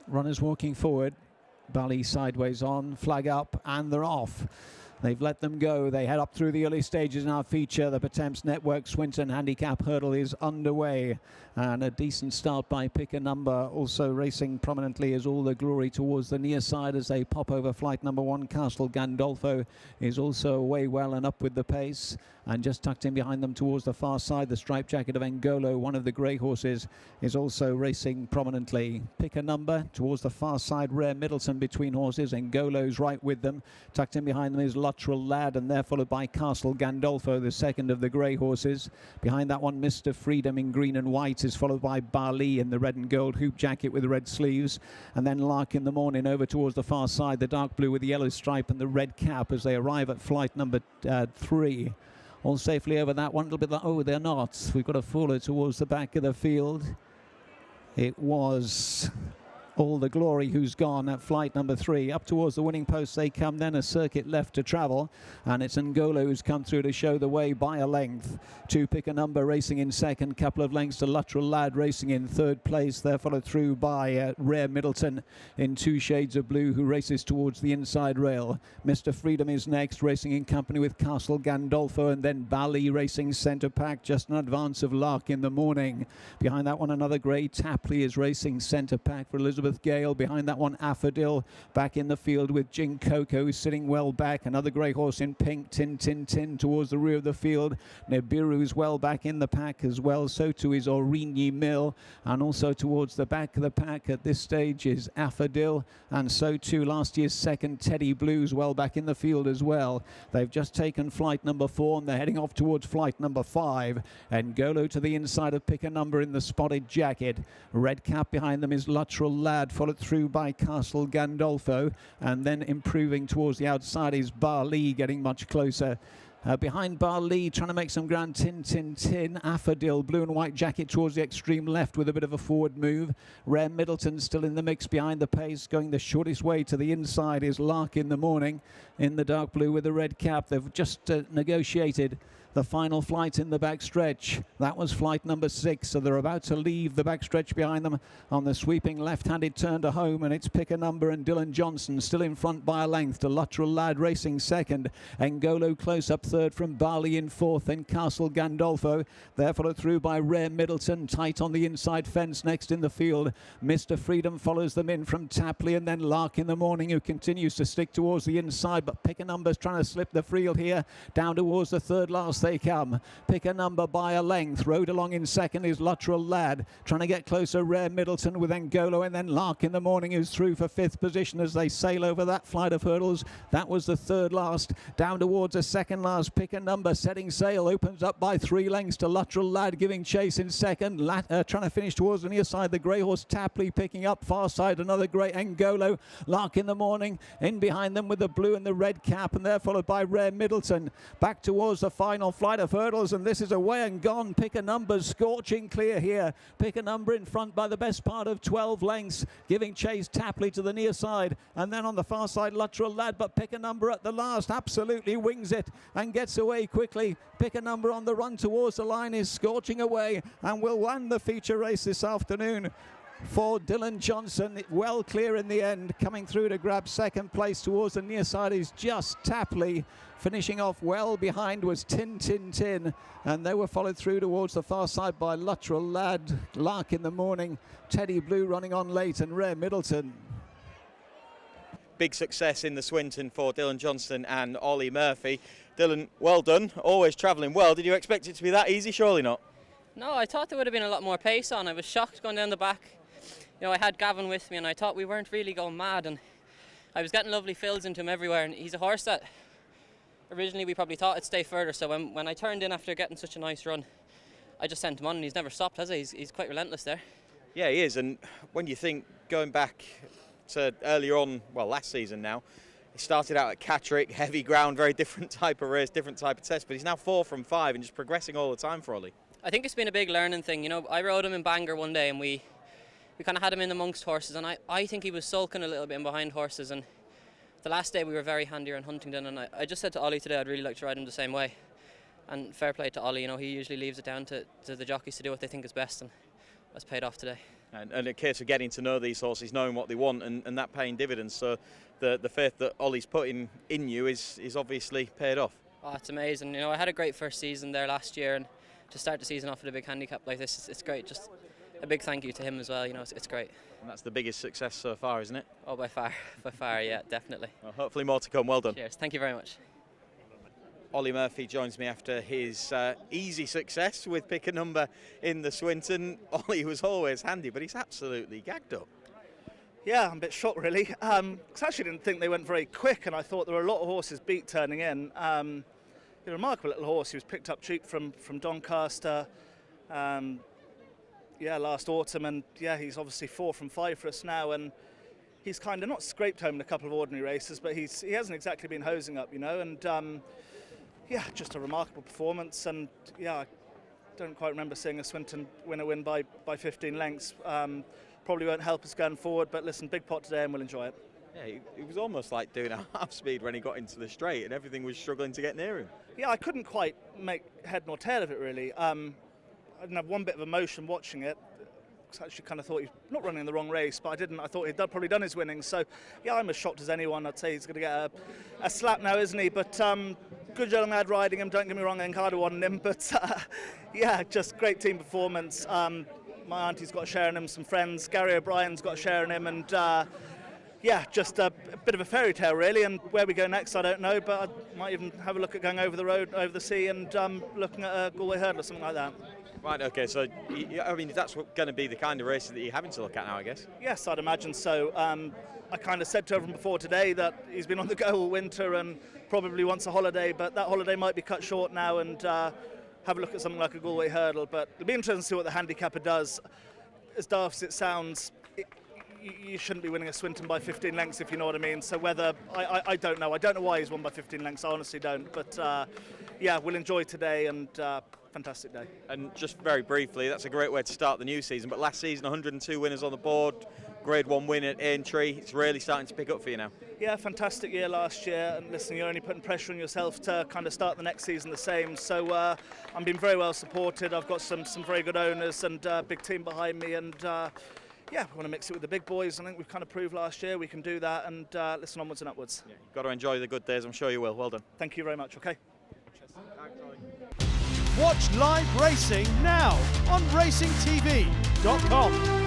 Runners walking forward. Bally sideways on, flag up, and they're off. They've let them go. They head up through the early stages in our feature. The Pertemps Network Swinton Handicap Hurdle is underway. And a decent start by Pickanumber. Also racing prominently is All the Glory towards the near side as they pop over flight number 1. Castle Gandolfo is also away well and up with the pace. And just tucked in behind them towards the far side, the striped jacket of Angolo, one of the grey horses, is also racing prominently. Pickanumber towards the far side, Rare Middleton between horses. Angolo's right with them. Tucked in behind them is Luttrell Lad, and they're followed by Castle Gandolfo, the second of the grey horses. Behind that one, Mr. Freedom in green and white is followed by Bali in the red and gold hoop jacket with the red sleeves. And then Lark in the Morning over towards the far side, the dark blue with the yellow stripe and the red cap as they arrive at flight number 3. All safely over that one. A little bit like, oh, they're not. We've got a faller towards the back of the field. It was All the Glory who's gone at flight number 3. Up towards the winning post they come, then a circuit left to travel. And it's Angolo who's come through to show the way by a length. To Pickanumber racing in second, couple of lengths to Luttrell Lad racing in third place. They're followed through by Rare Middleton in 2 shades of blue, who races towards the inside rail. Mr. Freedom is next, racing in company with Castle Gandolfo, and then Bali racing centre pack just in advance of Lark in the Morning. Behind that one, another grey Tapley is racing centre pack for Elizabeth Gale. Behind that one, Affadil back in the field with Jing Coco sitting well back. Another grey horse in pink, Tin Tin Tin towards the rear of the field. Nibiru's well back in the pack as well. So too is Origny Mill, and also towards the back of the pack at this stage is Affadil, and so too last year's second Teddy Blues well back in the field as well. They've just taken flight number 4 and they're heading off towards flight number 5. And Golo to the inside of Pickanumber in the spotted jacket. Red cap behind them is Luttrell Lad, followed through by Castle Gandolfo, and then improving towards the outside is Bali, getting much closer. Behind Bali, trying to make some ground, Tin Tin Tin. Affadil, blue and white jacket towards the extreme left with a bit of a forward move. Rare Middleton still in the mix behind the pace. Going the shortest way to the inside is Lark in the Morning in the dark blue with the red cap. They've just negotiated the final flight in the backstretch. That was flight number 6, so they're about to leave the backstretch behind them on the sweeping left-handed turn to home, and it's Pickanumber and Dylan Johnston still in front by a length to Luttrell Lad racing second. Angolo close up third from Bali in fourth, then Castle Gandolfo. They're followed through by Rare Middleton, tight on the inside fence next in the field. Mr. Freedom follows them in from Tapley, and then Lark in the Morning, who continues to stick towards the inside, but Pickanumber's trying to slip the field here. Down towards the third last they come. Pickanumber by a length. Rode along in second is Luttrell Lad, trying to get closer. Rare Middleton with Angolo, and then Lark in the Morning, who's through for 5th position as they sail over that flight of hurdles. That was the third last. Down towards the second last. Pickanumber setting sail, opens up by 3 lengths to Luttrell Lad giving chase in second. Trying to finish towards the near side. The grey horse Tapley picking up far side. Another great Angolo. Lark in the Morning in behind them with the blue and the red cap, and they're followed by Rare Middleton. Back towards the final flight of hurdles, and this is away and gone. Pickanumber's scorching clear here. Pickanumber in front by the best part of 12 lengths, giving chase Tapley to the near side, and then on the far side Luttrell Lad, but Pickanumber at the last absolutely wings it and gets away quickly. Pickanumber on the run towards the line is scorching away and will win the feature race this afternoon for Dylan Johnston. Well clear in the end. Coming through to grab second place towards the near side is just Tapley. Finishing off well behind was Tin Tin Tin, and they were followed through towards the far side by Luttrell Lad, Lark in the Morning, Teddy Blue running on late, and Rare Middleton. Big success in the Swinton for Dylan Johnston and Olly Murphy. Dylan, well done, always travelling well. Did you expect it to be that easy? Surely not. No, I thought there would have been a lot more pace on. I was shocked going down the back. You know, I had Gavin with me and I thought we weren't really going mad, and I was getting lovely fills into him everywhere, and he's a horse that originally we probably thought it'd stay further, so when I turned in after getting such a nice run, I just sent him on, and he's never stopped, has he? He's quite relentless there. Yeah, he is, and when you think, going back to earlier on, well, last season now, he started out at Catterick, heavy ground, very different type of race, different type of test, but he's now 4 from 5 and just progressing all the time for Ollie. I think it's been a big learning thing. You know, I rode him in Bangor one day and we kind of had him in amongst horses, and I think he was sulking a little bit in behind horses, and the last day we were very handier in Huntingdon, and I just said to Ollie today I'd really like to ride him the same way. And fair play to Ollie, you know, he usually leaves it down to the jockeys to do what they think is best, and that's paid off today. And a case of getting to know these horses, knowing what they want, and that paying dividends. So the faith that Olly's putting in you is obviously paid off. Oh, it's amazing. You know, I had a great first season there last year, and to start the season off with a big handicap like this, it's great. Just a big thank you to him as well. You know, it's great. And that's the biggest success so far, isn't it? Oh, by far, yeah, definitely. Well, hopefully more to come. Well done. Cheers. Thank you very much. Olly Murphy joins me after his easy success with Pickanumber in the Swinton. Olly was always handy, but he's absolutely gagged up. Yeah, I'm a bit shocked really. I actually didn't think they went very quick, and I thought there were a lot of horses beat turning in. A remarkable little horse. He was picked up cheap from Doncaster, last autumn, and yeah, he's obviously 4 from 5 for us now, and he's kind of not scraped home in a couple of ordinary races, but he hasn't exactly been hosing up, you know, and just a remarkable performance, and yeah, I don't quite remember seeing a Swinton winner win by 15 lengths. Probably won't help us going forward, but listen, big pot today and we'll enjoy it. Yeah, it was almost like doing a half speed when he got into the straight and everything was struggling to get near him. Yeah, I couldn't quite make head nor tail of it really. I didn't have one bit of emotion watching it. I actually kind of thought he was not running in the wrong race, but I thought he'd probably done his winnings. So yeah, I'm as shocked as anyone. I'd say he's going to get a slap now, isn't he? But good young lad riding him, don't get me wrong, I kind of wanted him. But yeah, just great team performance. My auntie's got a share in him, some friends. Gary O'Brien's got a share in him, and just a bit of a fairy tale really. And where we go next, I don't know, but I might even have a look at going over the road, over the sea, and looking at a Galway hurdle or something like that. Right, okay, so I mean that's going to be the kind of races that you're having to look at now, I guess. Yes, I'd imagine so. I kind of said to everyone before today that he's been on the go all winter and probably wants a holiday, but that holiday might be cut short now, and have a look at something like a Galway hurdle. But it'll be interesting to see what the handicapper does. As daft as it sounds, you shouldn't be winning a Swinton by 15 lengths, if you know what I mean. So whether, I don't know. I don't know why he's won by 15 lengths, I honestly don't. But yeah, we'll enjoy today, and fantastic day. And just very briefly, that's a great way to start the new season, but last season 102 winners on the board, Grade 1 win at Aintree. It's really starting to pick up for you now. Yeah, fantastic year last year, and listen, you're only putting pressure on yourself to kind of start the next season the same. So I'm being very well supported. I've got some very good owners and a big team behind me, and yeah, we want to mix it with the big boys. I think we've kind of proved last year we can do that, and listen, onwards and upwards. Yeah, you've got to enjoy the good days, I'm sure you will. Well done. Thank you very much, okay. Watch live racing now on racingtv.com.